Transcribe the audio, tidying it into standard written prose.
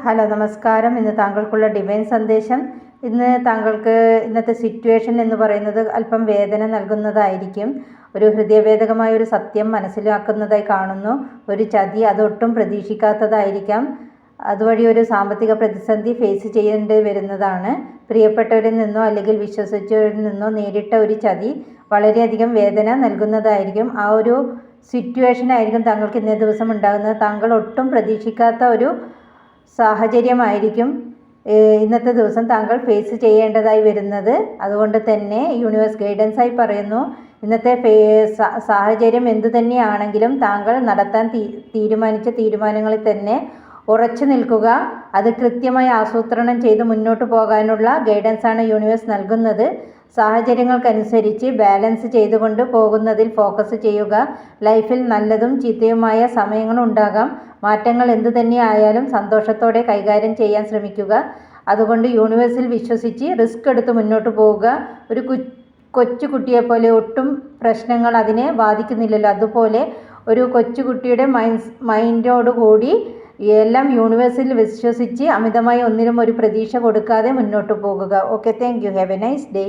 Hello നമസ്കാരം. ഇന്ന് താങ്കൾക്കുള്ള divine സന്ദേശം. ഇന്ന് താങ്കൾക്ക് ഇന്നത്തെ സിറ്റുവേഷൻ എന്ന് പറയുന്നത് അല്പം വേദന നൽകുന്നതായിരിക്കും. ഒരു ഹൃദയഭേദകമായ ഒരു സത്യം മനസ്സിലാക്കുന്നതായി കാണുന്നു. ഒരു ചതി അതൊട്ടും പ്രതീക്ഷിക്കാത്തതായിരിക്കാം. അതുവഴി ഒരു സാമ്പത്തിക പ്രതിസന്ധി ഫേസ് ചെയ്യേണ്ടി വരുന്നതാണ്. പ്രിയപ്പെട്ടവരിൽ നിന്നോ അല്ലെങ്കിൽ വിശ്വസിച്ചവരിൽ നിന്നോ നേരിട്ട ഒരു ചതി വളരെയധികം വേദന നൽകുന്നതായിരിക്കും. ആ ഒരു സിറ്റുവേഷൻ ആയിരിക്കും താങ്കൾക്ക് ഇന്നേ ദിവസം ഉണ്ടാകുന്നത്. താങ്കൾ ഒട്ടും പ്രതീക്ഷിക്കാത്ത ഒരു സാഹചര്യമായിരിക്കും ഇന്നത്തെ ദിവസം താങ്കൾ ഫേസ് ചെയ്യേണ്ടതായി വരുന്നത്. അതുകൊണ്ട് തന്നെ യൂണിവേഴ്സ് ഗൈഡൻസായി പറയുന്നു, ഇന്നത്തെ സാഹചര്യം എന്തു തന്നെയാണെങ്കിലും താങ്കൾ നടത്താൻ തീരുമാനിച്ച തീരുമാനങ്ങളിൽ തന്നെ ഉറച്ചു നിൽക്കുക. അത് കൃത്യമായി ആസൂത്രണം ചെയ്ത് മുന്നോട്ട് പോകാനുള്ള ഗൈഡൻസാണ് യൂണിവേഴ്സ് നൽകുന്നത്. സാഹചര്യങ്ങൾക്കനുസരിച്ച് ബാലൻസ് ചെയ്തുകൊണ്ട് പോകുന്നതിൽ ഫോക്കസ് ചെയ്യുക. ലൈഫിൽ നല്ലതും ചീത്തയുമായ സമയങ്ങളുണ്ടാകാം. മാറ്റങ്ങൾ എന്തു തന്നെയായാലും സന്തോഷത്തോടെ കൈകാര്യം ചെയ്യാൻ ശ്രമിക്കുക. അതുകൊണ്ട് യൂണിവേഴ്സിൽ വിശ്വസിച്ച് റിസ്ക് എടുത്ത് മുന്നോട്ട് പോവുക. ഒരു കൊച്ചുകുട്ടിയെപ്പോലെ ഒട്ടും പ്രശ്നങ്ങൾ അതിനെ ബാധിക്കുന്നില്ലല്ലോ, അതുപോലെ ഒരു കൊച്ചുകുട്ടിയുടെ മൈൻഡോടുകൂടി എല്ലാം യൂണിവേഴ്സിൽ വിശ്വസിച്ച് അമിതമായി ഒന്നിനും ഒരു പ്രതീക്ഷ കൊടുക്കാതെ മുന്നോട്ട് പോകുക. Okay, thank you. Have A nice day.